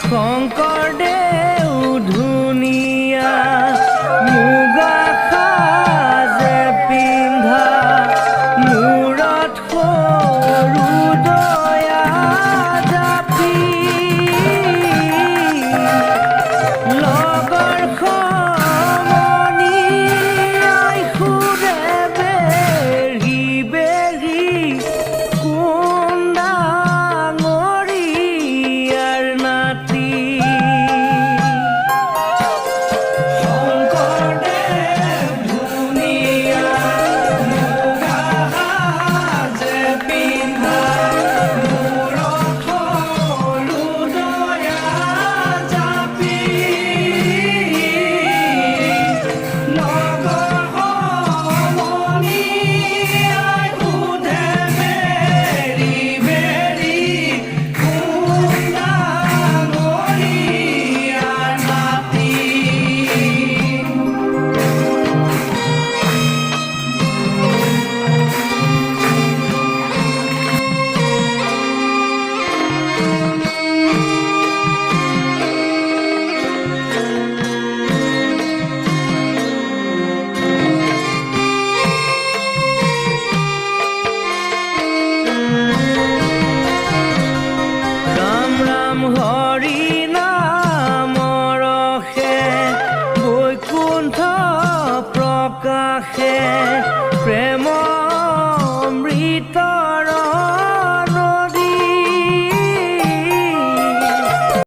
শংকৰদেউ ধুনীয়া মুগা সাজে পিন্ধা মূৰত সৰু দয়া জাপি লগৰ সমনী আই সুৰে বেৰি বেৰি কোন ডাঙৰীয়াৰ নাতি হৰি নামৰ ৰসে বৈকুণ্ঠ প্ৰকাশে